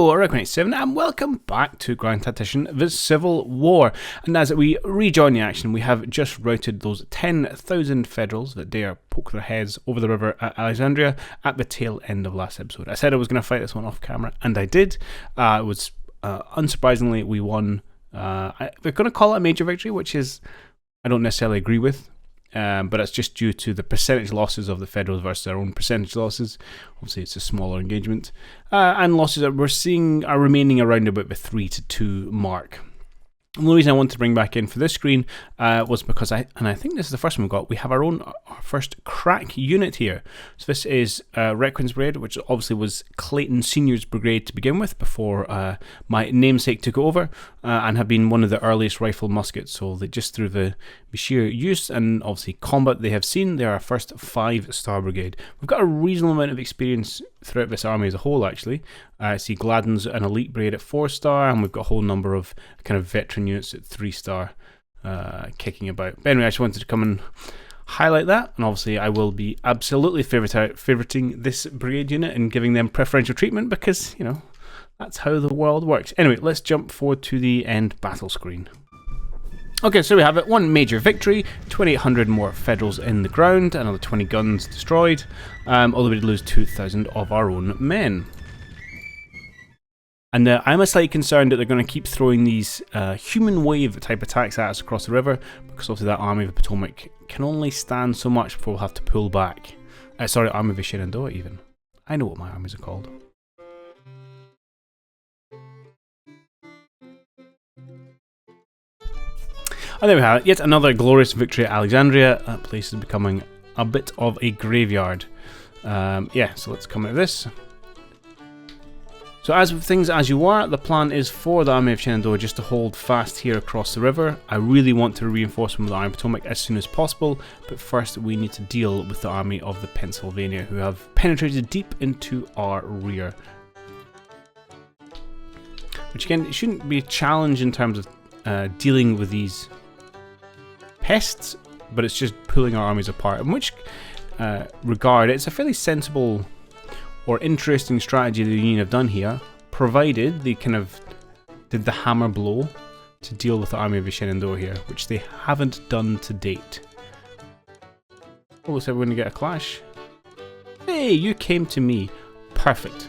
Hello, Recon87, and welcome back to Grand Tactician, the Civil War. And as we rejoin the action, we have just routed those 10,000 Federals that dare poke their heads over the river at Alexandria at the tail end of last episode. I said I was going to fight this one off camera, and I did. It was, unsurprisingly, we won. They're going to call it a major victory, which is, I don't necessarily agree with. But it's just due to the percentage losses of the Federals versus their own percentage losses. Obviously, it's a smaller engagement. And losses that we're seeing are remaining around about the 3-2 mark. And the reason I wanted to bring back in for this screen was because I think this is the first one we've got. We have our first crack unit here. So this is Requin's Brigade, which obviously was Clayton Senior's brigade to begin with before my namesake took over, and have been one of the earliest rifle muskets. So they just through the sheer use and obviously combat they have seen, they are our first 5-star brigade. We've got a reasonable amount of experience throughout this army as a whole, actually. I see Gladden's an elite brigade at 4-star, and we've got a whole number of kind of veteran units at 3-star kicking about. But anyway, I just wanted to come and highlight that, and obviously I will be absolutely favoriting this brigade unit and giving them preferential treatment because, you know, that's how the world works. Anyway, let's jump forward to the end battle screen. Okay, so we have it. One major victory, 2,800 more Federals in the ground, another 20 guns destroyed, although we did lose 2,000 of our own men. And I'm slightly concerned that they're going to keep throwing these human wave type attacks at us across the river, because obviously that Army of the Potomac can only stand so much before we'll have to pull back. Sorry, Army of the Shenandoah even. I know what my armies are called. And there we have it, yet another glorious victory at Alexandria. That place is becoming a bit of a graveyard. Yeah, so let's come out of this. So as with things as you are, the plan is for the Army of Shenandoah just to hold fast here across the river. I really want to reinforce them with the Army of Potomac as soon as possible, but first we need to deal with the Army of the Pennsylvania, who have penetrated deep into our rear. Which again, it shouldn't be a challenge in terms of dealing with these pests, but it's just pulling our armies apart. In which regard, it's a fairly sensible or interesting strategy the Union have done here, provided they kind of did the hammer blow to deal with the Army of the Shenandoah here, which they haven't done to date. Oh, looks like we're going to get a clash. Hey, you came to me. Perfect.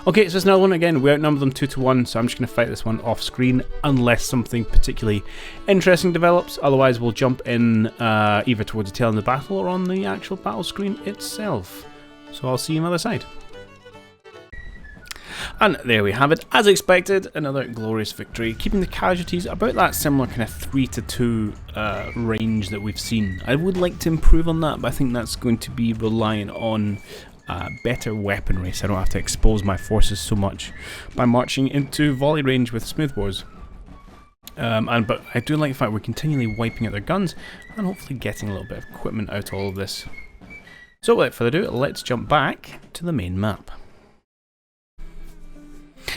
Okay, so it's another one again. We outnumber them 2-1, so I'm just going to fight this one off screen unless something particularly interesting develops. Otherwise, we'll jump in either towards the tail end of the battle or on the actual battle screen itself. So I'll see you on the other side. And there we have it. As expected, another glorious victory, keeping the casualties about that similar kind of 3-2 range that we've seen. I would like to improve on that, but I think that's going to be reliant on better weaponry, so I don't have to expose my forces so much by marching into volley range with smoothbores. But I do like the fact we're continually wiping out their guns and hopefully getting a little bit of equipment out of all of this. So without further ado, let's jump back to the main map.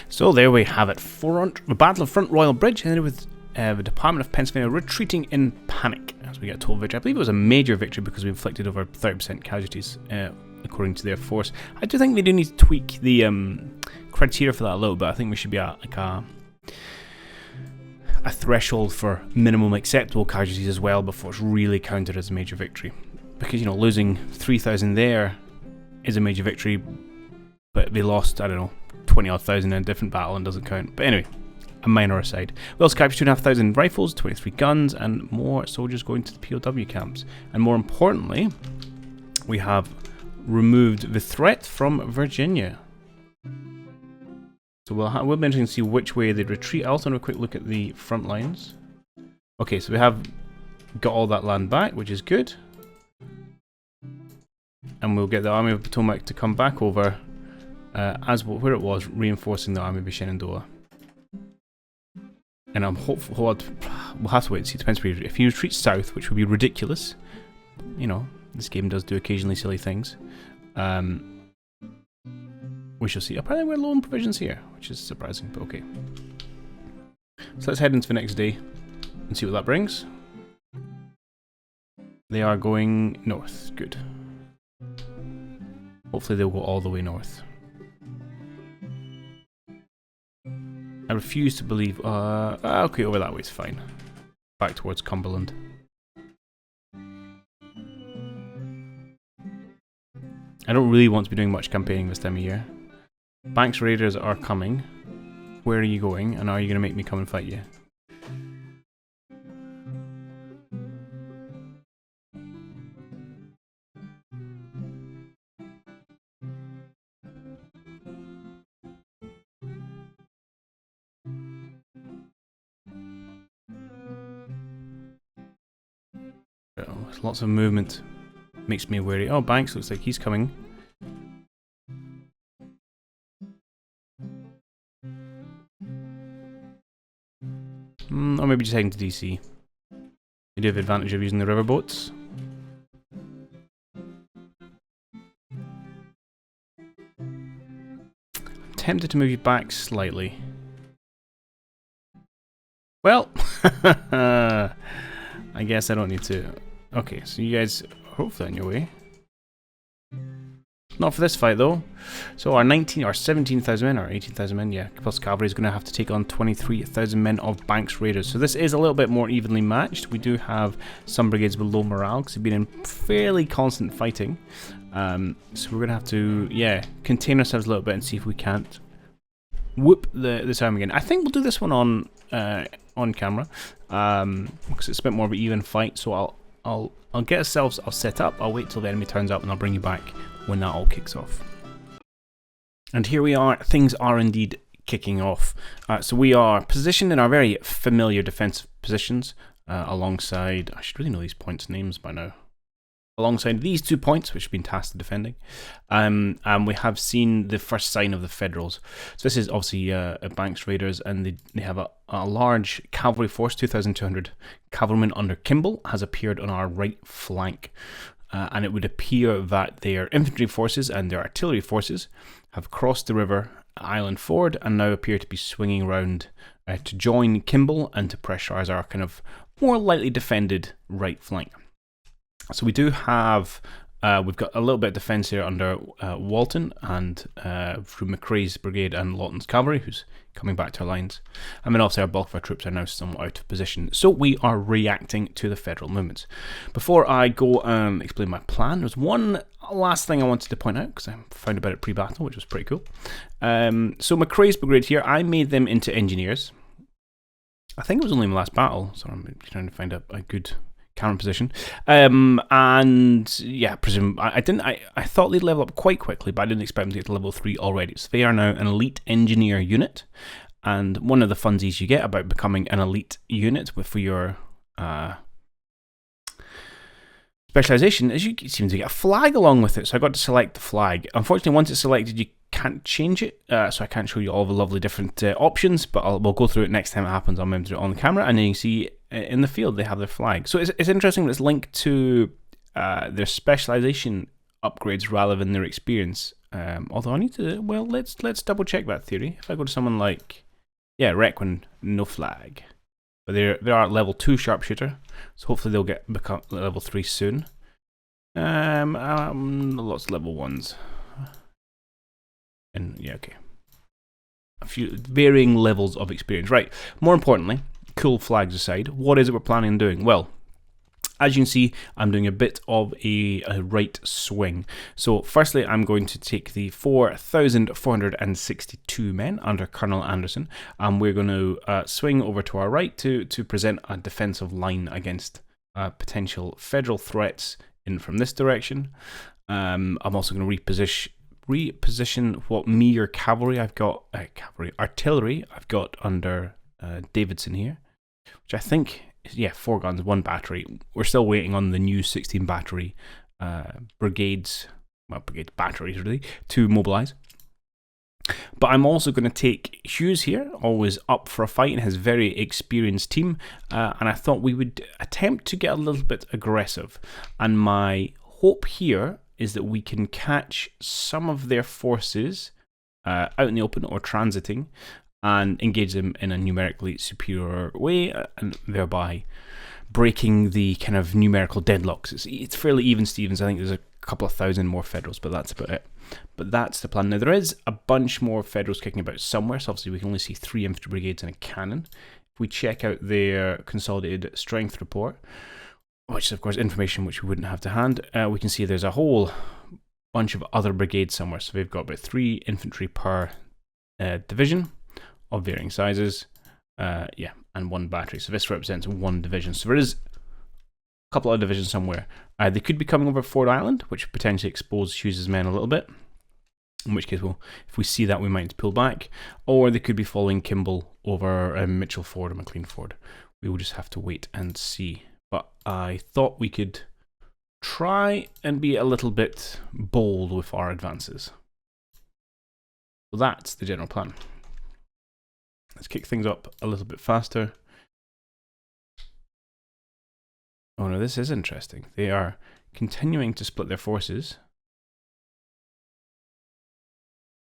So there we have it. The Battle of Front Royal Bridge ended with the Department of Pennsylvania retreating in panic as we get a total victory. I believe it was a major victory because we inflicted over 30% casualties according to their force. I do think they do need to tweak the criteria for that a little bit. I think we should be at like a threshold for minimum acceptable casualties as well before it's really counted as a major victory. Because, you know, losing 3,000 there is a major victory, but they lost, I don't know, 20-odd thousand in a different battle and doesn't count. But anyway, a minor aside. We also captured 2,500 rifles, 23 guns, and more soldiers going to the POW camps. And more importantly, we have removed the threat from Virginia. So we'll be interesting to see which way they retreat. I also want a quick look at the front lines. Okay, so we have got all that land back, which is good. And we'll get the Army of Potomac to come back over where it was, reinforcing the Army of the Shenandoah. And I'm hopeful, we'll have to wait and see, it depends where if you retreat south, which would be ridiculous, you know, this game does do occasionally silly things, we shall see. Apparently we're low on provisions here, which is surprising, but okay. So let's head into the next day and see what that brings. They are going north, good. Hopefully they'll go all the way north. I refuse to believe... okay, over that way is fine. Back towards Cumberland. I don't really want to be doing much campaigning this time of year. Banks raiders are coming. Where are you going? And are you going to make me come and fight you? There's lots of movement. Makes me wary. Oh, Banks looks like he's coming. Or maybe just heading to DC. You do have the advantage of using the riverboats. I'm tempted to move you back slightly. Well, I guess I don't need to. Okay, so you guys are hopefully on your way. Not for this fight though. So our 17,000 men, or 18,000 men, yeah, plus cavalry is going to have to take on 23,000 men of Banks raiders. So this is a little bit more evenly matched. We do have some brigades with low morale because they've been in fairly constant fighting. So we're going to have to, yeah, contain ourselves a little bit and see if we can't whoop this army again. I think we'll do this one on camera because it's a bit more of an even fight. So I'll get ourselves set up. I'll wait till the enemy turns up and I'll bring you back when that all kicks off. And here we are, things are indeed kicking off. So we are positioned in our very familiar defensive positions alongside, I should really know these points' names by now, alongside these 2 points which have been tasked with defending. And we have seen the first sign of the Federals. So this is obviously Banks Raiders, and they have a large cavalry force. 2,200 cavalrymen under Kimball has appeared on our right flank. And it would appear that their infantry forces and their artillery forces have crossed the river Island Ford and now appear to be swinging around to join Kimball and to pressurize our kind of more lightly defended right flank. So we do have, we've got a little bit of defence here under Walton and through McRae's brigade and Lawton's cavalry, who's coming back to our lines. And then obviously our bulk of our troops are now somewhat out of position. So we are reacting to the Federal movements. Before I go explain my plan, there's one last thing I wanted to point out, because I found about it pre-battle, which was pretty cool. So McRae's brigade here, I made them into engineers. I think it was only my last battle, so I'm trying to find a good counter position. And yeah, I thought they'd level up quite quickly, but I didn't expect them to get to level 3 already. So they are now an elite engineer unit. And one of the funsies you get about becoming an elite unit for your specialization is you seem to get a flag along with it. So I got to select the flag. Unfortunately, once it's selected, you can't change it, so I can't show you all the lovely different options, but we'll go through it next time it happens. I'll remember it on the camera, and then you can see in the field they have their flag. So it's interesting that it's linked to their specialization upgrades rather than their experience. Although I need to, well, let's double check that theory. If I go to someone like, yeah, Requin, no flag, but they are level 2 sharpshooter, so hopefully they'll become level 3 soon. Lots of level 1s. And yeah, okay. A few varying levels of experience. Right, more importantly, cool flags aside, what is it we're planning on doing? Well, as you can see, I'm doing a bit of a right swing. So firstly, I'm going to take the 4,462 men under Colonel Anderson, and we're going to swing over to our right to present a defensive line against potential Federal threats in from this direction. I'm also going to reposition what meager cavalry I've got, artillery I've got under Davidson here, which I think is, yeah, 4 guns, 1 battery. We're still waiting on the new 16 battery batteries really, to mobilize. But I'm also going to take Hughes here, always up for a fight in his very experienced team, and I thought we would attempt to get a little bit aggressive. And my hope here is that we can catch some of their forces out in the open or transiting and engage them in a numerically superior way, and thereby breaking the kind of numerical deadlocks. It's fairly even, Stevens. I think there's a couple of thousand more Federals, but that's about it. But that's the plan. Now, there is a bunch more Federals kicking about somewhere, so obviously we can only see 3 infantry brigades and a cannon. If we check out their consolidated strength report, which is of course information which we wouldn't have to hand, we can see there's a whole bunch of other brigades somewhere. So they've got about 3 infantry per division of varying sizes, yeah, and 1 battery. So this represents 1 division. So there is a couple of divisions somewhere. They could be coming over Ford Island, which would potentially expose Hughes's men a little bit. In which case, if we see that, we might pull back. Or they could be following Kimball over Mitchell Ford or McLean Ford. We will just have to wait and see. But I thought we could try and be a little bit bold with our advances. So that's the general plan. Let's kick things up a little bit faster. Oh no, this is interesting. They are continuing to split their forces.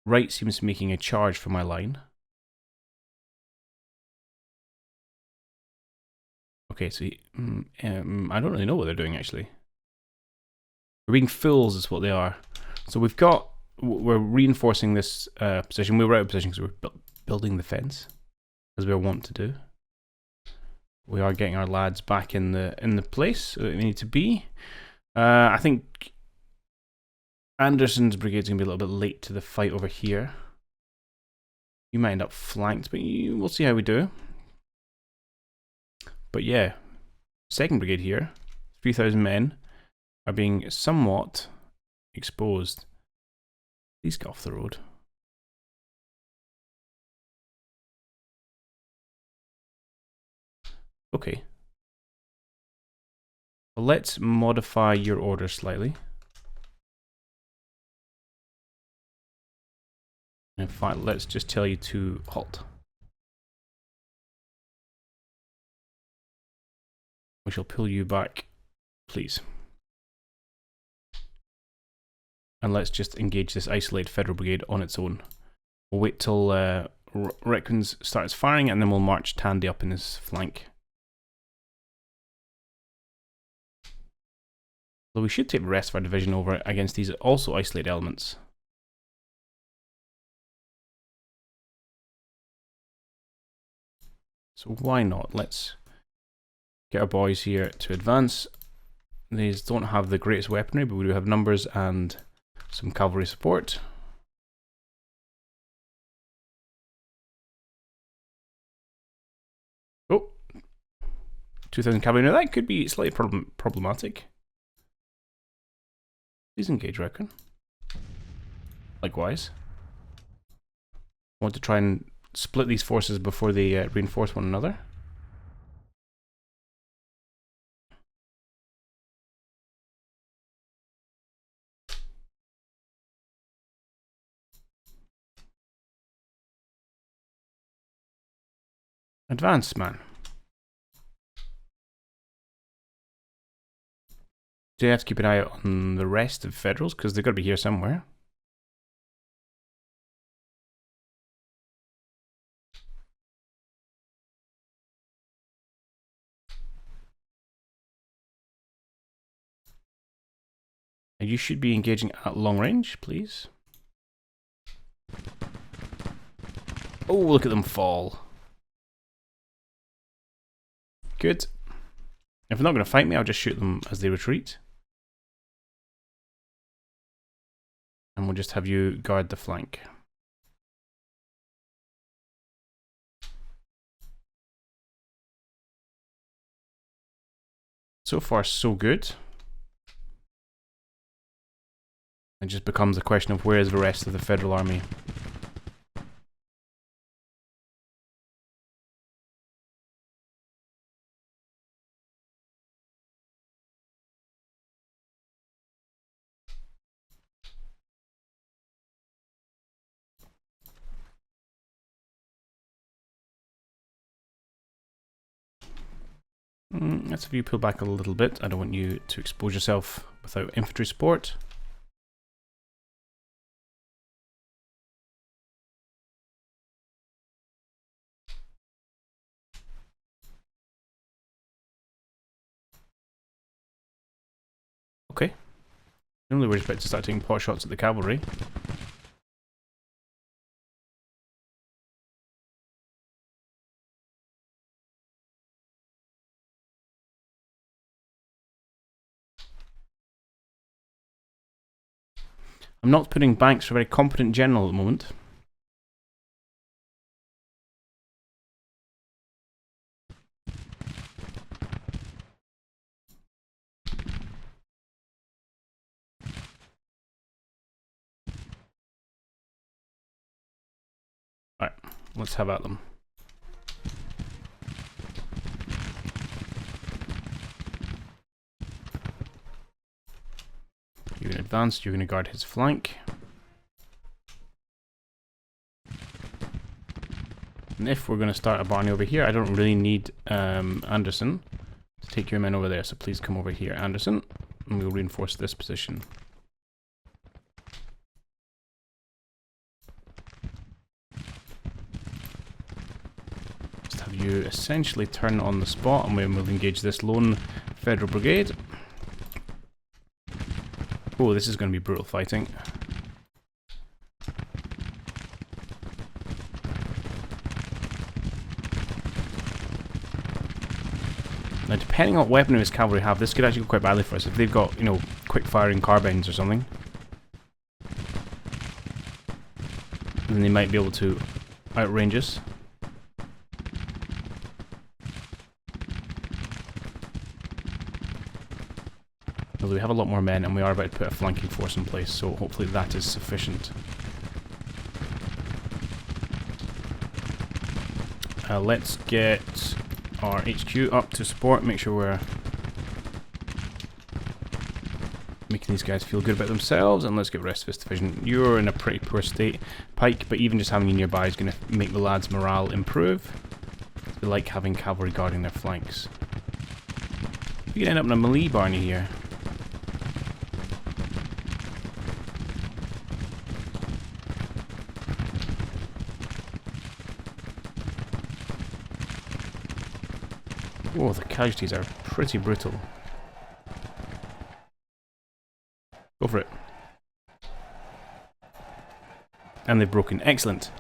Right seems to be making a charge for my line. Okay, so I don't really know what they're doing actually. They're being fools is what they are. So we're reinforcing this position. We were out of position because we're building the fence, as we're wont to do. We are getting our lads back in the place that they need to be. I think Anderson's brigade's going to be a little bit late to the fight over here. You might end up flanked, but we'll see how we do. But yeah, 2nd Brigade here, 3,000 men, are being somewhat exposed. Please get off the road. Okay. Well, let's modify your order slightly. In fact, let's just tell you to halt. We shall pull you back, please. And let's just engage this isolated Federal Brigade on its own. We'll wait till Reckons starts firing, and then we'll march Tandy up in his flank. So we should take the rest of our division over against these also isolated elements. So why not? Let's get our boys here to advance. These don't have the greatest weaponry, but we do have numbers and some cavalry support. Oh, 2,000 cavalry. Now that could be slightly problematic. Please engage, Reckon. Likewise. I want to try and split these forces before they reinforce one another. Advance, man. Do you have to keep an eye out on the rest of Federals? Because they've got to be here somewhere. And you should be engaging at long range, please. Oh, look at them fall. Good. If they're not going to fight me, I'll just shoot them as they retreat. And we'll just have you guard the flank. So far, so good. It just becomes a question of where is the rest of the Federal Army. Let's have you pull back a little bit. I don't want you to expose yourself without infantry support. Okay. Normally we're about to start taking pot shots at the cavalry. I'm not putting banks for a very competent general at the moment. Alright, let's have at them. You're going to advance, you're going to guard his flank. And if we're going to start a barney over here, I don't really need Anderson to take your men over there, so please come over here, Anderson, and we'll reinforce this position. Just have you essentially turn on the spot, and we'll engage this lone Federal Brigade. Oh, this is going to be brutal fighting. Now, depending on what weapon his cavalry have, this could actually go quite badly for us. If they've got, you know, quick-firing carbines or something, then they might be able to outrange us. Although we have a lot more men, and we are about to put a flanking force in place, so hopefully that is sufficient. Let's get our HQ up to support, make sure we're making these guys feel good about themselves, and let's get the rest of this division. You're in a pretty poor state, Pike, but even just having you nearby is going to make the lads' morale improve. They like having cavalry guarding their flanks. We could end up in a melee barney here. Oh, the casualties are pretty brutal. Go for it. And they've broken. Excellent.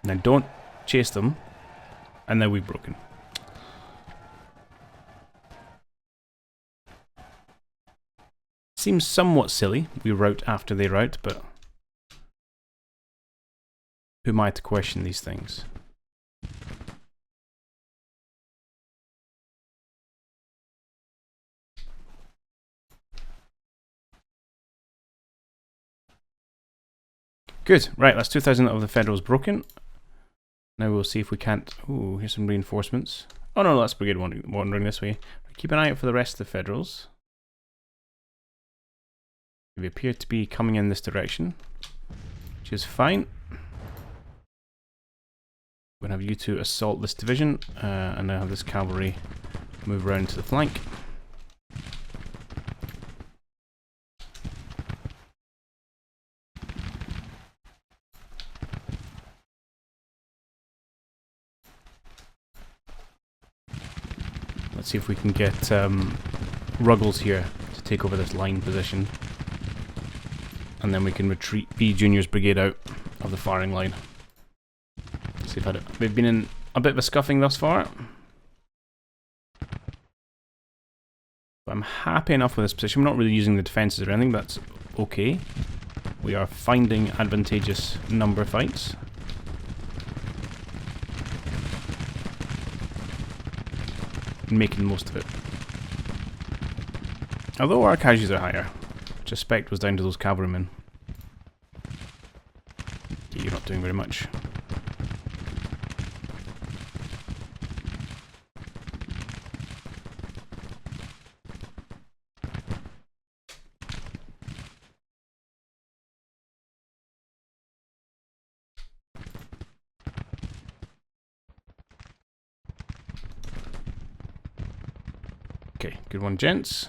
Now don't chase them. And now we've broken. Seems somewhat silly. We rout after they rout, but who am I to question these things? Good. Right, that's 2,000 of the Federals broken. Now we'll see if we can't... Ooh, here's some reinforcements. Oh no, that's Brigade wandering this way. Keep an eye out for the rest of the Federals. They appear to be coming in this direction, which is fine. We're going to have you two assault this division, and now have this cavalry move around to the flank. Let's see if we can get Ruggles here to take over this line position. And then we can retreat B Junior's brigade out of the firing line. See, we've been in a bit of a scuffing thus far. But I'm happy enough with this position. We're not really using the defences or anything, but that's okay. We are finding advantageous number fights. And making the most of it. Although our casualties are higher, which I suspect was down to those cavalrymen. Okay, you're not doing very much. Okay, good one, gents.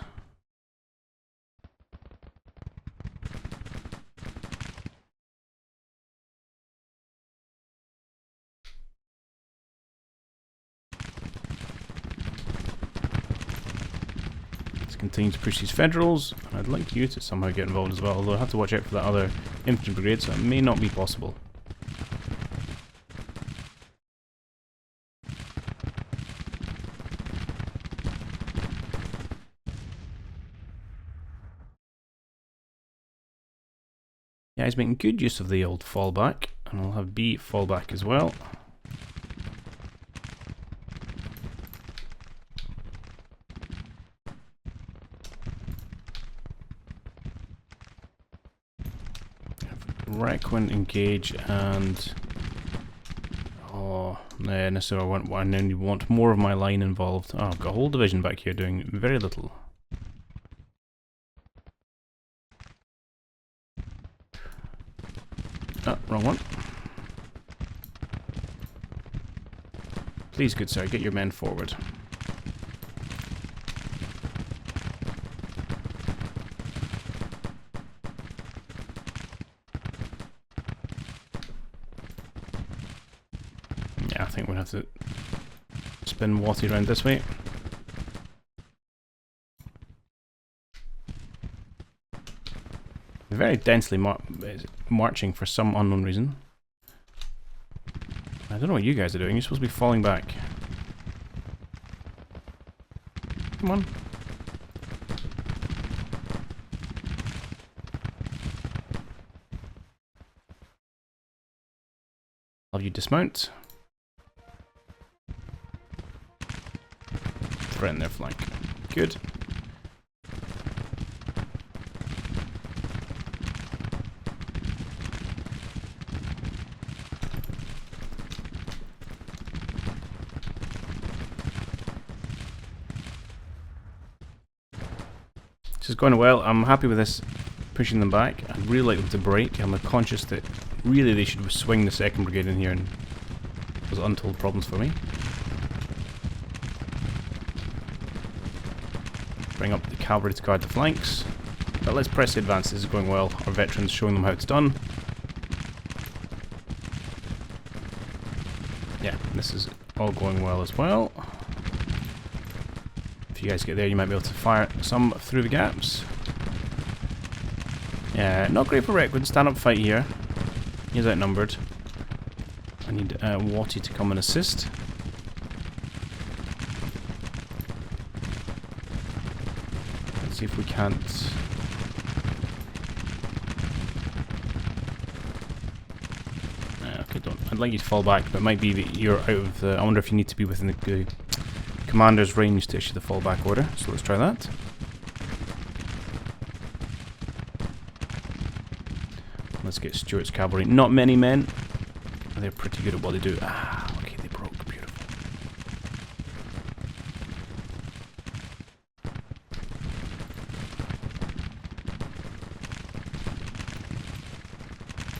continue to push these Federals, and I'd like you to somehow get involved as well, although I have to watch out for that other infantry brigade, so it may not be possible. Yeah, he's making good use of the old fallback, and I'll have B fallback as well. Requin engage and no, so I now want more of my line involved. Oh, I've got a whole division back here doing very little. Oh, wrong one. Please, good sir, get your men forward. Yeah, I think we'll have to spin Watty around this way. Very densely marching for some unknown reason. I don't know what you guys are doing. You're supposed to be falling back. Come on. I'll have you dismount. Threaten their flank. Good. This is going well. I'm happy with this, pushing them back. I'd really like them to break. I'm conscious that really they should swing the 2nd Brigade in here and cause untold problems for me. Bring up the cavalry to guard the flanks. But let's press the advance. This is going well. Our veterans showing them how it's done. Yeah, this is all going well as well. If you guys get there, you might be able to fire some through the gaps. Yeah, not great for Requin. Stand up fight here. He's outnumbered. I need Watty to come and assist. Let's see if we can't. Okay, don't. I'd like you to fall back, but it might be that you're out of the. I wonder if you need to be within the commander's range to issue the fallback order, so let's try that. Let's get Stuart's cavalry. Not many men. They're pretty good at what they do. Ah, okay, they broke. Beautiful.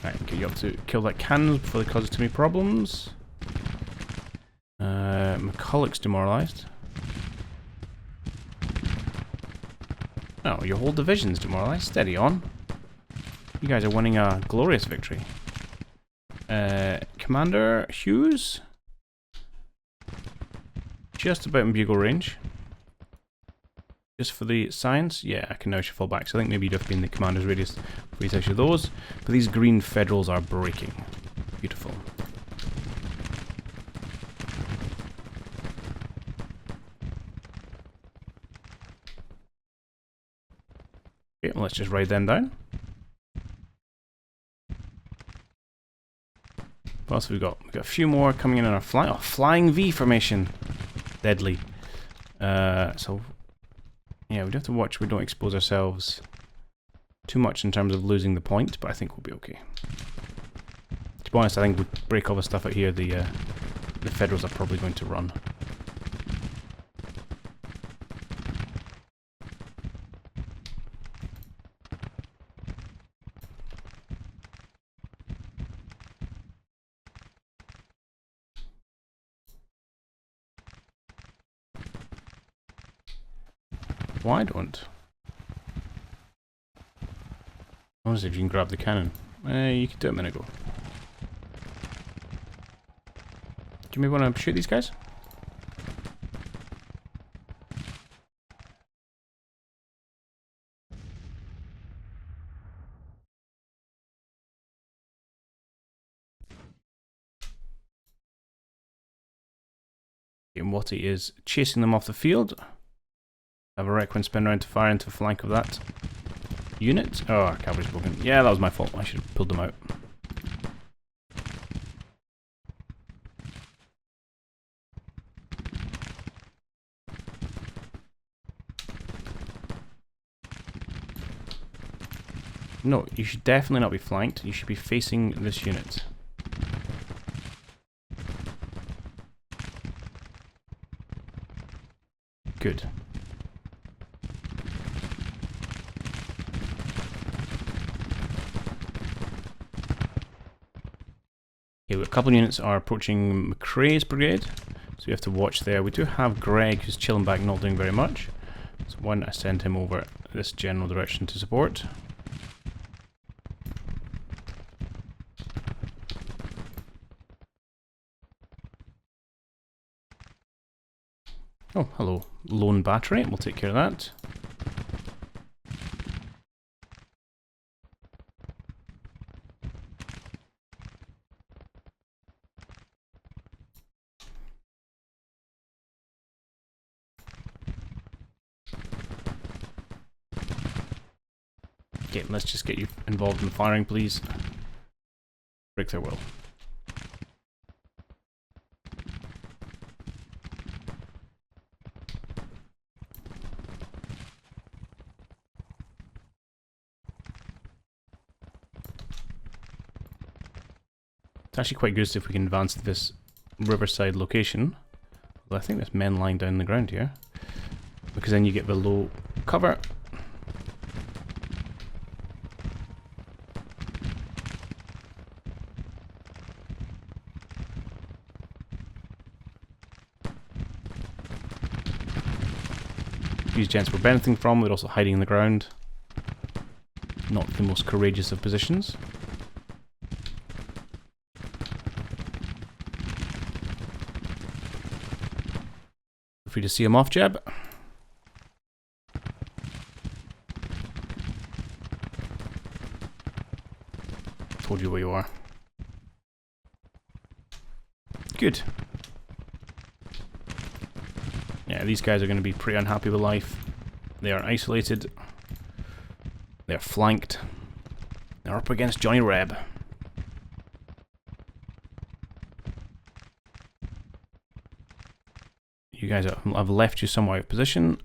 Right, okay, you have to kill that cannon before they cause too many problems. McCulloch's demoralized. Oh, your whole division's demoralized. Steady on. You guys are winning a glorious victory. Commander Hughes? Just about in bugle range. Just for the science? Yeah, I can now fall back. So I think maybe you'd have been the commander's radius for you to issue those. But these green Federals are breaking. Beautiful. Okay, let's just ride them down. What else have we got? We've got a few more coming in our flying V formation. Deadly. So, yeah, we do have to watch we don't expose ourselves too much in terms of losing the point, but I think we'll be okay. To be honest, I think we break all the stuff out here, the Federals are probably going to run. Why don't? Honestly, if you can grab the cannon. You could do it a minute ago. Do you maybe want to shoot these guys? And what he is chasing them off the field. Have a Requin spin around to fire into the flank of that unit. Oh, our cavalry's broken. Yeah, that was my fault. I should have pulled them out. No, you should definitely not be flanked. You should be facing this unit. Good. Okay, a couple of units are approaching McCrae's brigade, so you have to watch there. We do have Greg, who's chilling back, not doing very much. So why don't I send him over this general direction to support. Oh, hello. Lone battery. We'll take care of that. Okay, let's just get you involved in firing, please. Break their will. It's actually quite good if we can advance to this riverside location. Well, I think there's men lying down the ground here. Because then you get the low cover. These gents were benefiting from, they're also hiding in the ground. Not the most courageous of positions. Free to see him off, Jeb. Told you where you are. Good. Yeah, these guys are going to be pretty unhappy with life. They are isolated. They're flanked. They're up against Johnny Reb. You guys have left you somewhat out of position.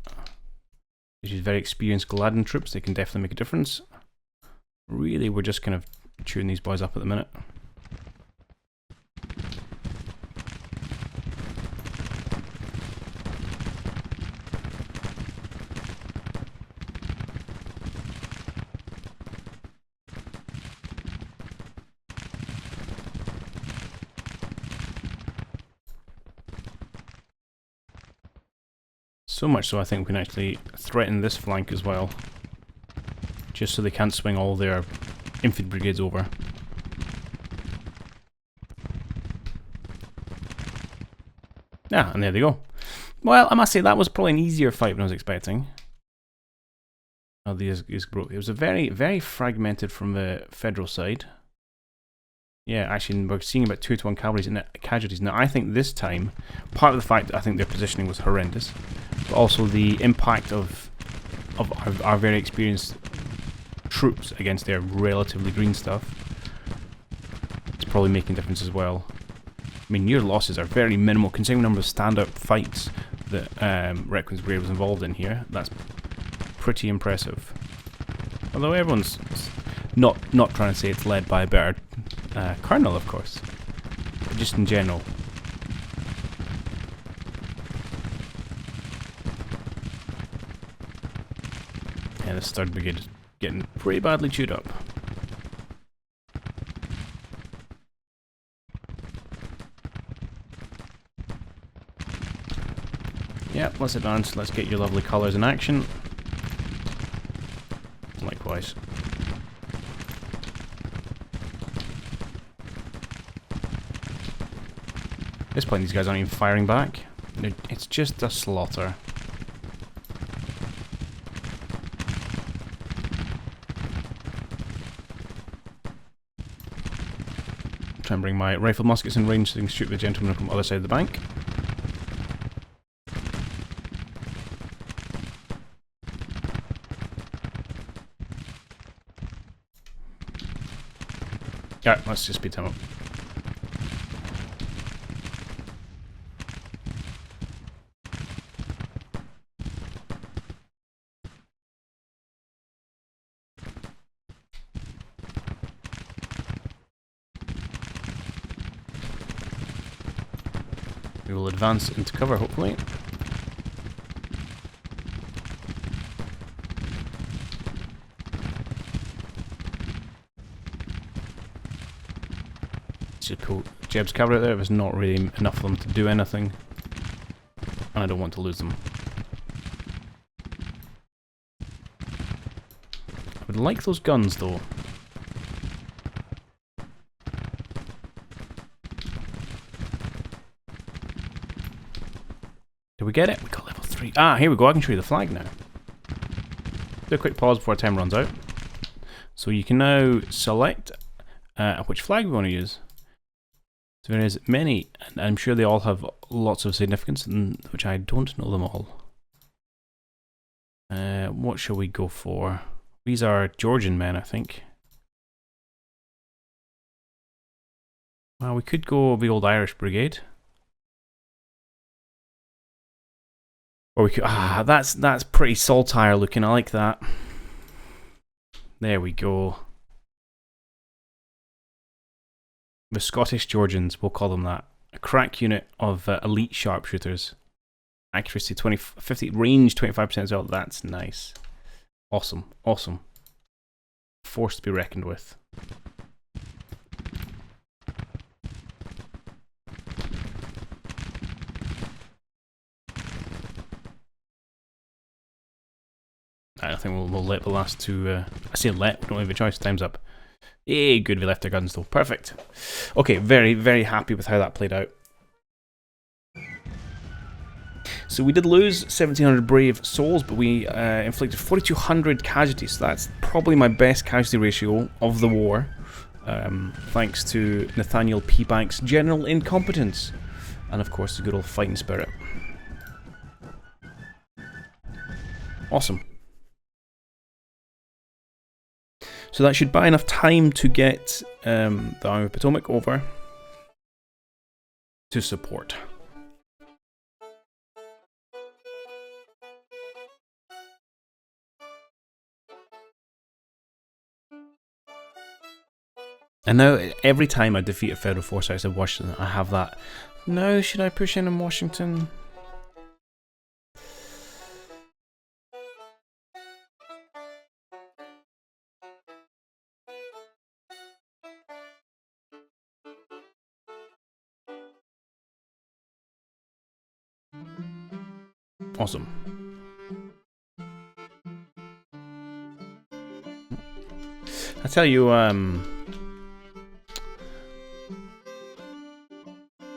These very experienced Gladden troops, they can definitely make a difference. Really, we're just kind of chewing these boys up at the minute. So much so I think we can actually threaten this flank as well. Just so they can't swing all their infantry brigades over. Yeah, and there they go. Well, I must say that was probably an easier fight than I was expecting. Oh, these broke. It was a very fragmented from the federal side. Yeah, actually, we're seeing about 2-to-1 casualties. Now, I think this time, part of the fact that I think their positioning was horrendous, but also the impact of our very experienced troops against their relatively green stuff, it's probably making a difference as well. I mean, your losses are very minimal, considering the number of stand-up fights that Requin's Brigade was involved in here. That's pretty impressive. Although everyone's not trying to say it's led by a better colonel, of course, but just in general. Yeah, this 3rd Brigade is getting pretty badly chewed up. Yep, let's advance, let's get your lovely colours in action. Likewise. At this point these guys aren't even firing back. It's just a slaughter. Try and bring my rifle muskets in range so they can shoot the gentleman from the other side of the bank. Alright, let's just speed time up. We will advance into cover, hopefully. Just pull Jeb's cavalry out there. There's not really enough of them to do anything. And I don't want to lose them. I would like those guns, though. Did we get it? We got level 3. Ah, here we go. I can show you the flag now. Do a quick pause before time runs out. So you can now select which flag we want to use. So there is many, and I'm sure they all have lots of significance, which I don't know them all. What shall we go for? These are Georgian men, I think. Well, we could go the old Irish Brigade. Or we could, that's pretty saltire looking, I like that. There we go. The Scottish Georgians, we'll call them that. A crack unit of elite sharpshooters. Accuracy 50, range 25% as well. That's nice. Awesome, awesome. Force to be reckoned with. I think we'll let the last two. I say let, we don't have a choice. Time's up. Yay, good, we left their guns though. Perfect. Okay, very, very happy with how that played out. So we did lose 1,700 brave souls, but we inflicted 4,200 casualties. So that's probably my best casualty ratio of the war. Thanks to Nathaniel P. Banks' general incompetence. And of course, the good old fighting spirit. Awesome. So that should buy enough time to get the Army of Potomac over to support. And now, every time I defeat a federal force outside Washington, I have that, no, should I push in Washington? Awesome. I tell you,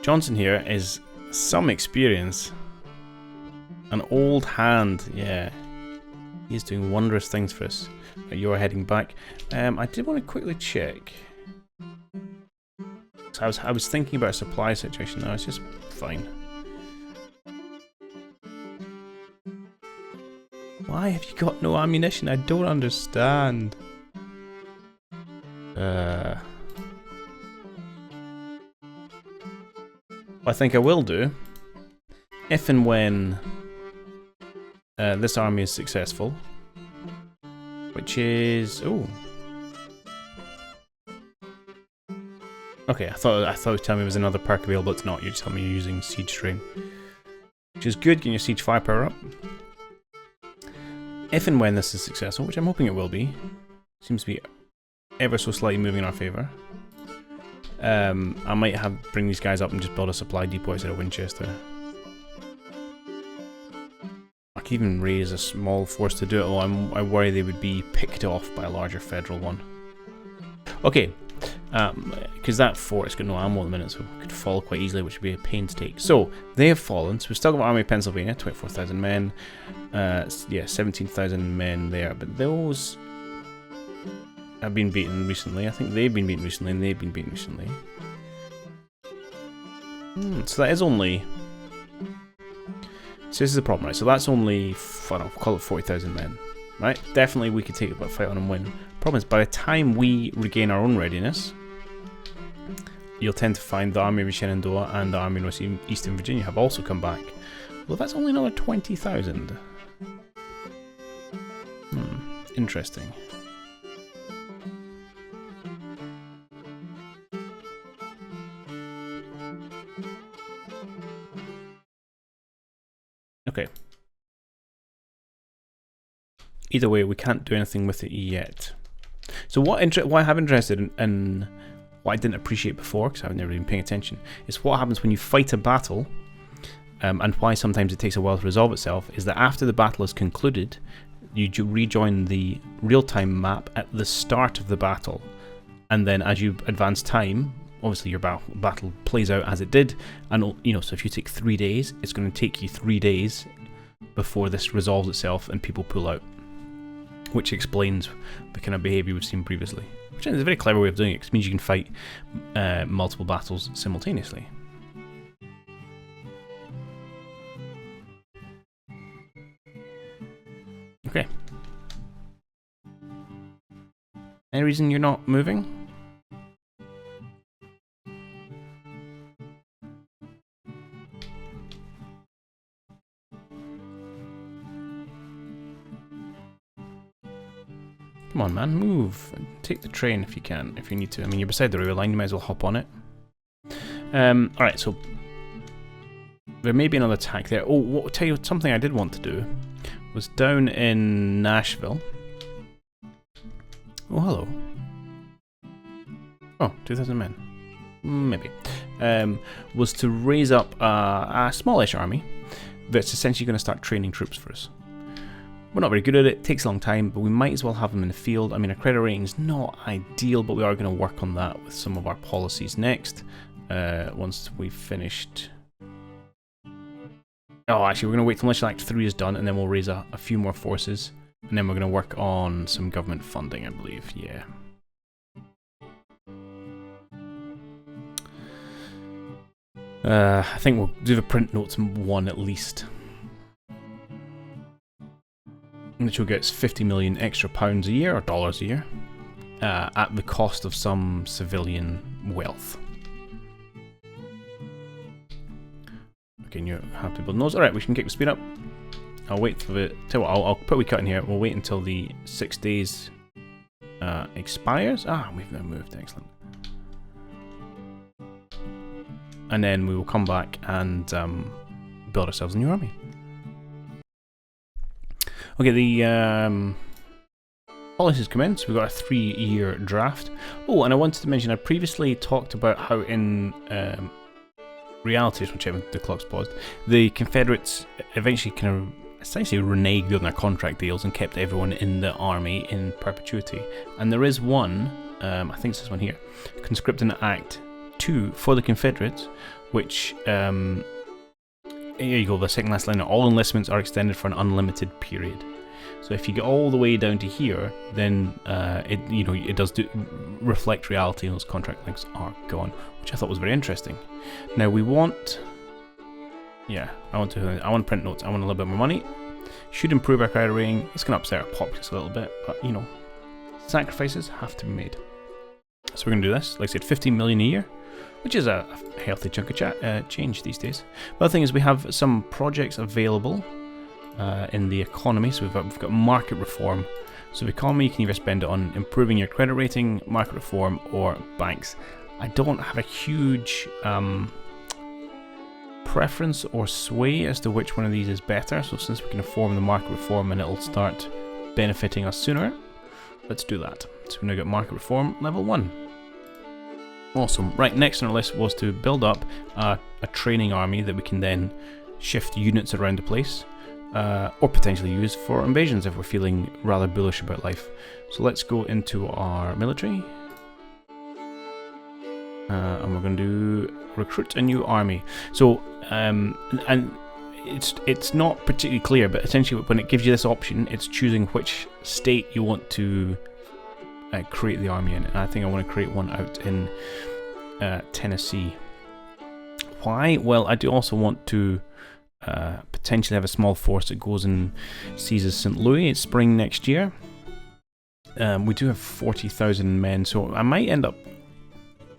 Johnson here is some experience. An old hand, yeah. He's doing wondrous things for us. You're heading back. I did want to quickly check. So I was thinking about a supply situation. No, it's just fine. Why have you got no ammunition? I don't understand. What I think I will do, if and when this army is successful, which is okay. I thought it was telling me there was another perk available. It's not. You're just telling me you're using siege strain, which is good. Getting your siege firepower up. If and when this is successful, which I'm hoping it will be, seems to be ever so slightly moving in our favour. I might bring these guys up and just build a supply depot outside of Winchester. I could even raise a small force to do it, although I worry they would be picked off by a larger federal one. Okay, because that fort has got no ammo at the minute, so it could fall quite easily, which would be a pain to take. So, they have fallen, so we've still got Army of Pennsylvania, 24,000 men. Yeah, 17,000 men there, but those have been beaten recently. I think they've been beaten recently, and they've been beaten recently. So that is only... So this is the problem, right? So that's only, I don't know, call it 40,000 men, right? Definitely we could take a fight on and win. Problem is, by the time we regain our own readiness, you'll tend to find the Army of Shenandoah and the Army of Northeastern Virginia have also come back. Well, that's only another 20,000. Interesting. Okay. Either way, we can't do anything with it yet. So what I have interested in what I didn't appreciate before, because I've never been paying attention, is what happens when you fight a battle, and why sometimes it takes a while to resolve itself, is that after the battle is concluded, you rejoin the real-time map at the start of the battle, and then as you advance time, obviously your battle plays out as it did, and you know, so if you take 3 days, it's going to take you 3 days before this resolves itself and people pull out, which explains the kind of behaviour we've seen previously. Which is a very clever way of doing it, because it means you can fight multiple battles simultaneously. Okay. Any reason you're not moving? Come on, man, move. Take the train if you can, if you need to. I mean, you're beside the rail line, you might as well hop on it. Alright, so there may be another attack there. Oh, tell you something I did want to do was down in Nashville. Oh, hello. Oh, 2,000 men. Maybe. Was to raise up a smallish army that's essentially going to start training troops for us. We're not very good at it, takes a long time, but we might as well have them in the field. I mean, our credit rating is not ideal, but we are going to work on that with some of our policies next, once we've finished. Oh, actually, we're going to wait till Militia Act 3 is done, and then we'll raise a few more forces, and then we're going to work on some government funding, I believe, yeah. I think we'll do the print notes 1 at least. Which will get us 50 million extra pounds a year, or dollars a year, at the cost of some civilian wealth. Okay, you have to build those. Alright, we can kick the speed up. I'll wait for the... Tell you what, I'll put a wee cut in here. We'll wait until the 6 days expires. Ah, we've now moved. Excellent. And then we will come back and build ourselves a new army. Okay, the policies commence. We've got a 3-year draft. Oh, and I wanted to mention, I previously talked about how in reality, whichever the clock's paused, the Confederates eventually kind of essentially reneged on their contract deals and kept everyone in the army in perpetuity. And there is one, I think it's this one here, Conscripting Act 2 for the Confederates, which, here you go, the second last line, all enlistments are extended for an unlimited period. So if you get all the way down to here, then it does reflect reality, and those contract lengths are gone, which I thought was very interesting. Now we want, I want to print notes. I want a little bit more money. Should improve our credit rating. It's going to upset our populace a little bit, but sacrifices have to be made. So we're going to do this. Like I said, 15 million a year, which is a healthy chunk of change these days. The other thing is we have some projects available in the economy. So we've got market reform. So the economy, you can either spend it on improving your credit rating, market reform, or banks. I don't have a huge preference or sway as to which one of these is better. So since we can afford the market reform and it'll start benefiting us sooner, let's do that. So we now got market reform level 1. Awesome. Right, next on our list was to build up a training army that we can then shift units around the place, or potentially use for invasions if we're feeling rather bullish about life. So let's go into our military, and we're going to do recruit a new army. So, and it's not particularly clear, but essentially when it gives you this option, it's choosing which state you want to create the army in, and I think I want to create one out in Tennessee. Why? Well, I do also want to potentially have a small force that goes and seizes St. Louis. It's spring next year. We do have 40,000 men, so I might end up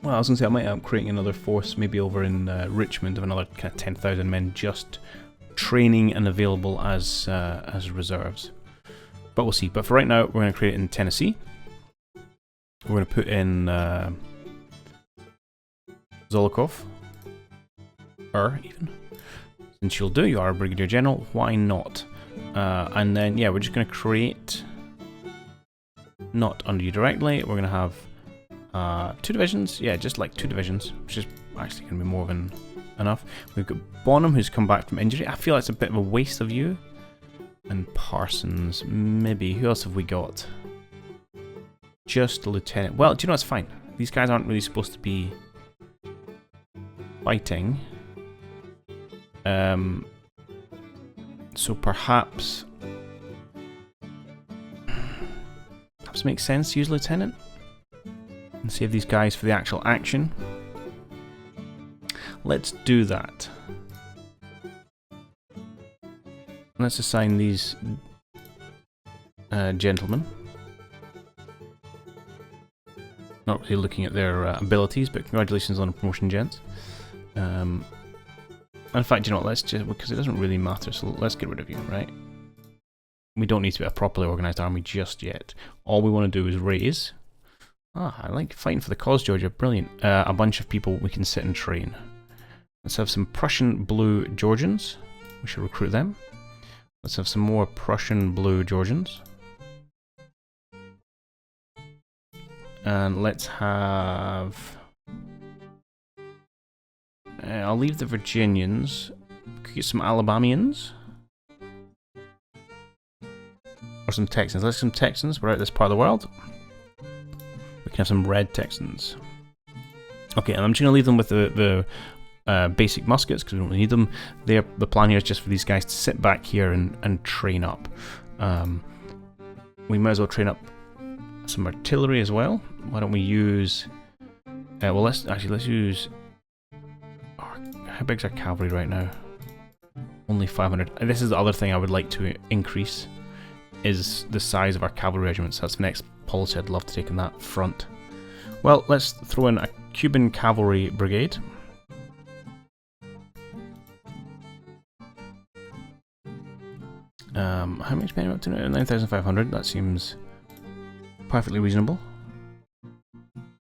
Well, I was going to say I might end up creating another force, maybe over in Richmond, of another kind of 10,000 men just training and available as reserves. But we'll see. But for right now, we're going to create it in Tennessee. We're going to put in Zolokov. Even. Since you'll do, you are a Brigadier General, why not? And then, yeah, we're just going to create, not under you directly, we're going to have 2 divisions, yeah, just like 2 divisions, which is actually going to be more than enough. We've got Bonham, who's come back from injury. I feel like it's a bit of a waste of you. And Parsons, maybe. Who else have we got? Just a lieutenant. Well, do you know, it's fine. These guys aren't really supposed to be fighting. So perhaps makes sense to use lieutenant and save these guys for the actual action. Let's do that. Let's assign these gentlemen. Not really looking at their abilities, but congratulations on a promotion, gents. In fact, you know what, let's just, because it doesn't really matter, so let's get rid of you, right? We don't need to be a properly organised army just yet. All we want to do is raise... I like fighting for the cause, Georgia, brilliant. A bunch of people we can sit and train. Let's have some Prussian Blue Georgians. We should recruit them. Let's have some more Prussian Blue Georgians. And let's have... I'll leave the Virginians. Could get some Alabamians. Or some Texans. Let's have some Texans. We're out this part of the world. We can have some red Texans. Okay, and I'm just going to leave them with the basic muskets because we don't really need them. The plan here is just for these guys to sit back here and train up. We might as well train up some artillery as well. Why don't we use... well, let's use... How big's our cavalry right now? Only 500. And this is the other thing I would like to increase, is the size of our cavalry regiments. That's the next policy I'd love to take in that front. Well, let's throw in a Cuban cavalry brigade. How many men are up to now? 9,500. That seems perfectly reasonable.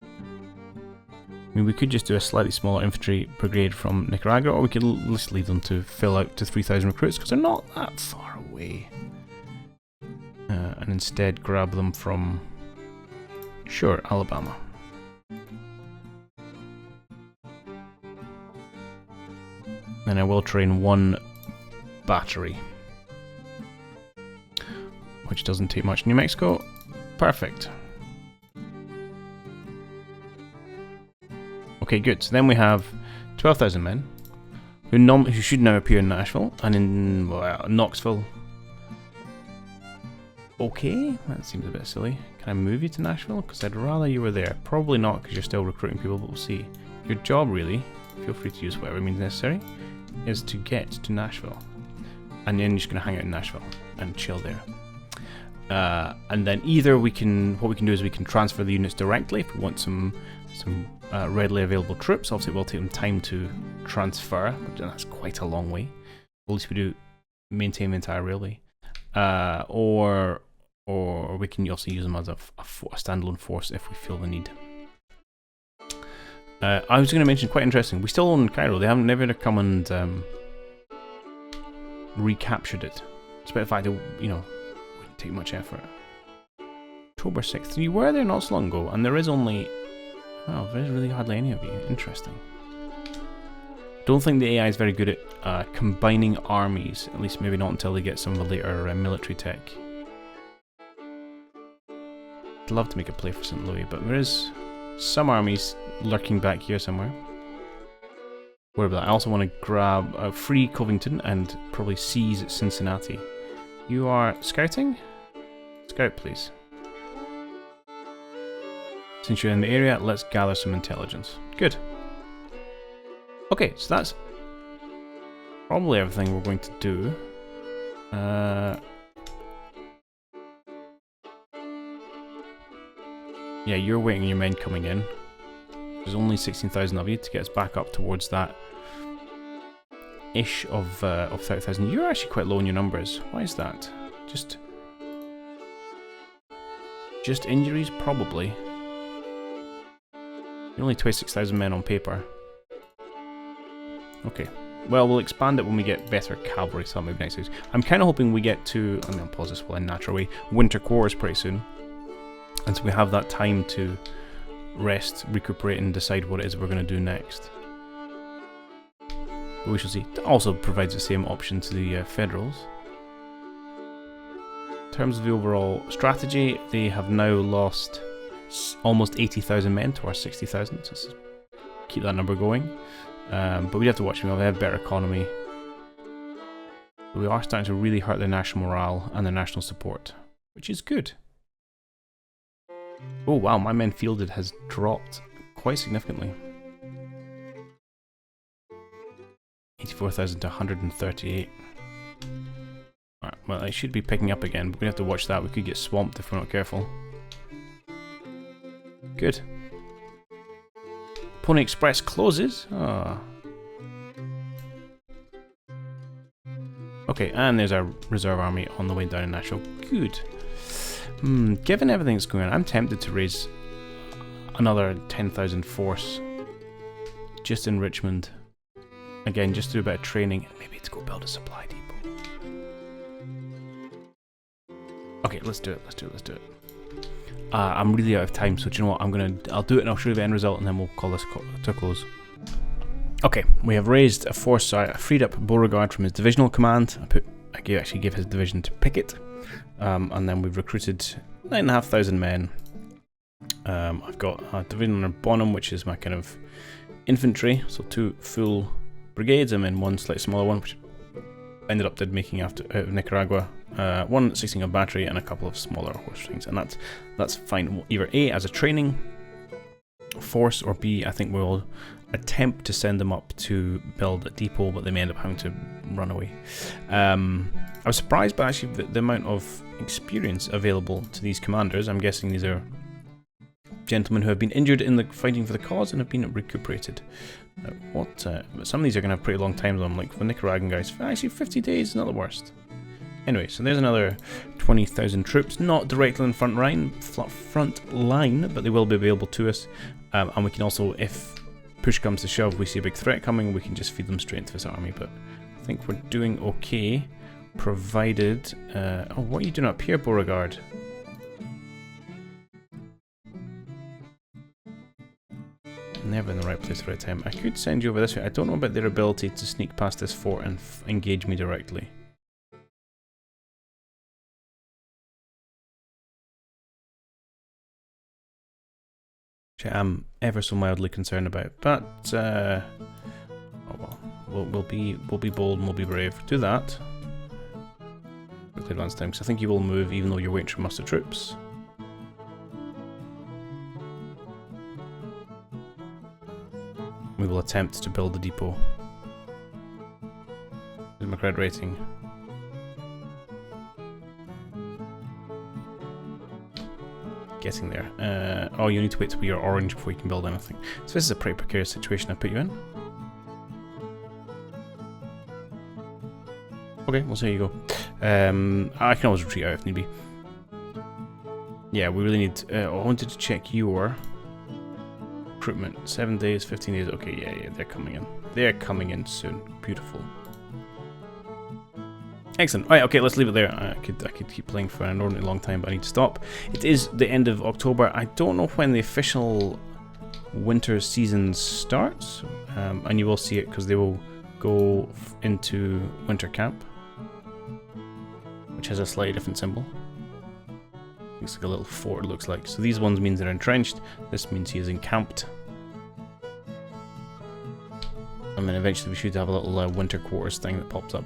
I mean, we could just do a slightly smaller infantry brigade from Nicaragua, or we could just leave them to fill out to 3,000 recruits, because they're not that far away. And instead grab them from, sure, Alabama. And I will train 1 battery, which doesn't take much. New Mexico, perfect. Okay, good. So then we have 12,000 men who should now appear in Nashville and in Knoxville. Okay, that seems a bit silly. Can I move you to Nashville? Because I'd rather you were there. Probably not, because you're still recruiting people, but we'll see. Your job, really, feel free to use whatever means necessary, is to get to Nashville. And then you're just going to hang out in Nashville and chill there. And then either what we can do is we can transfer the units directly if we want some readily available troops. Obviously, it will take them time to transfer, but that's quite a long way. At least we do maintain the entire railway. Or we can also use them as a standalone force if we feel the need. I was going to mention, quite interesting, we still own Cairo. They haven't never come and recaptured it, despite the fact that, you know, it wouldn't take much effort. October 6th. You were there not so long ago, and there is only... Oh, there's really hardly any of you. Interesting. Don't think the AI is very good at combining armies, at least maybe not until they get some of the later military tech. I'd love to make a play for St. Louis, but there is some armies lurking back here somewhere. What about that? I also want to grab free Covington and probably seize Cincinnati. You are scouting? Scout, please. Since you're in the area, let's gather some intelligence. Good. Okay, so that's probably everything we're going to do. Yeah, you're waiting your men coming in. There's only 16,000 of you to get us back up towards that ish of 30,000. You're actually quite low in your numbers. Why is that? Just injuries, probably. You're only 26,000 men on paper. Okay. Well, we'll expand it when we get better cavalry, so maybe next week. I'm kind of hoping we get to, I'm going to pause this while in natural way, winter quarters pretty soon. And so we have that time to rest, recuperate, and decide what it is we're going to do next. But we shall see. It also provides the same option to the Federals. In terms of the overall strategy, they have now lost almost 80,000 men to our 60,000, so let's keep that number going. But we have to watch them. They have better economy. But we are starting to really hurt their national morale and their national support, which is good. Oh wow, my men fielded has dropped quite significantly. 84,000 to 138. Alright, well, it should be picking up again, but we have to watch that. We could get swamped if we're not careful. Good. Pony Express closes. Ah. Okay, and there's our reserve army on the way down in Nashville. Good. Given everything that's going on, I'm tempted to raise another 10,000 force just in Richmond. Again, just do a bit of training, and maybe to go build a supply depot. Okay, let's do it. Let's do it. I'm really out of time, so do you know what? I'll do it and I'll show you the end result, and then we'll call this to a close. Okay, we have raised a force. I freed up Beauregard from his divisional command. I actually gave his division to Pickett, and then we've recruited 9,500 men. I've got a division under Bonham, which is my kind of infantry, so 2 full brigades, and then 1 slightly smaller one, which ended up making out of Nicaragua. 1 16-gun battery and a couple of smaller horse things, and that's fine. Either A, as a training force, or B, I think we'll attempt to send them up to build a depot, but they may end up having to run away. I was surprised by actually the amount of experience available to these commanders. I'm guessing these are gentlemen who have been injured in the fighting for the cause and have been recuperated. Some of these are going to have pretty long times on them, like the Nicaraguan guys. Actually, 50 days is not the worst. Anyway, so there's another 20,000 troops, not directly in front line, but they will be available to us. And we can also, if push comes to shove, we see a big threat coming, we can just feed them straight into this army. But I think we're doing okay, provided... oh, what are you doing up here, Beauregard? Never in the right place at the right time. I could send you over this way. I don't know about their ability to sneak past this fort and engage me directly. Which I'm ever so mildly concerned about, but oh well, we'll be bold and we'll be brave. Do that. Quickly advance time, because I think you will move even though you're waiting for muster troops. We will attempt to build the depot. Here's my credit rating. Getting there. Oh, you need to wait till you're orange before you can build anything. So this is a pretty precarious situation I put you in. Okay, well, so here you go. I can always retreat out if need be. Yeah, we really need... I wanted to check your recruitment. 7 days, 15 days. Okay, yeah, they're coming in. They're coming in soon. Beautiful. Excellent. Right, okay, let's leave it there. I could keep playing for an inordinately long time, but I need to stop. It is the end of October. I don't know when the official winter season starts, and you will see it because they will go into winter camp, which has a slightly different symbol. Looks like a little fort, it looks like. So these ones means they're entrenched. This means he is encamped. And then eventually we should have a little winter quarters thing that pops up.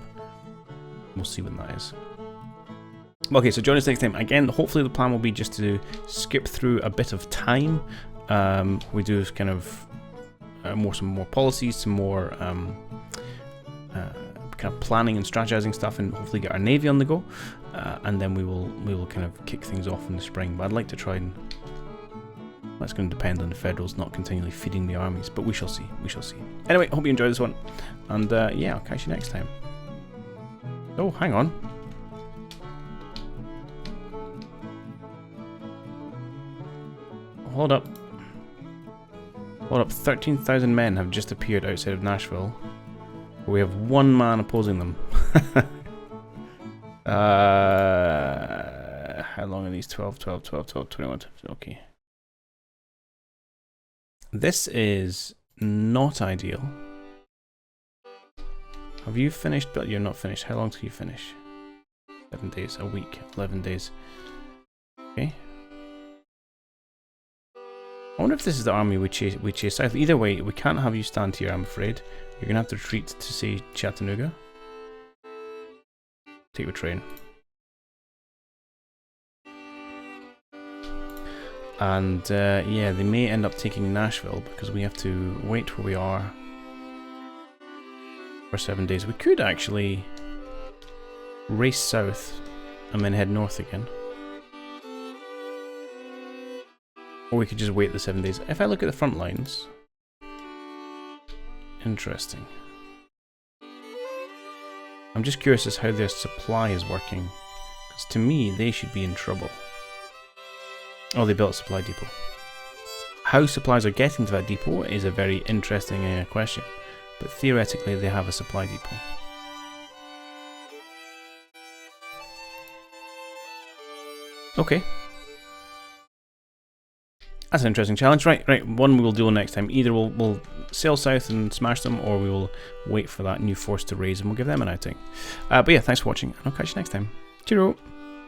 We'll see when that is. Okay, so join us next time. Again, hopefully the plan will be just to skip through a bit of time. We do kind of some more policies, some more kind of planning and strategizing stuff, and hopefully get our navy on the go. And then we will kind of kick things off in the spring. But I'd like to try and That's going to depend on the Federals not continually feeding the armies, but we shall see. We shall see. Anyway, hope you enjoyed this one, and yeah, I'll catch you next time. Oh, hang on. Hold up. Hold up. 13,000 men have just appeared outside of Nashville. We have one man opposing them. How long are these? 12, 12, 12, 12, 21. Okay. This is not ideal. Have you finished? But you're not finished. How long till you finish? 7 days. A week. 11 days. Okay. I wonder if this is the army we chase south. Either way, we can't have you stand here, I'm afraid. You're going to have to retreat to, say, Chattanooga. Take the train. And, yeah, they may end up taking Nashville because we have to wait where we are for 7 days. We could actually race south and then head north again. Or we could just wait the 7 days. If I look at the front lines... Interesting. I'm just curious as how their supply is working. Because to me, they should be in trouble. Oh, they built a supply depot. How supplies are getting to that depot is a very interesting question. But theoretically, they have a supply depot. Okay. That's an interesting challenge. Right, one we'll do next time. Either we'll sail south and smash them, or we will wait for that new force to raise and we'll give them an outing. But yeah, thanks for watching, and I'll catch you next time. Cheerio!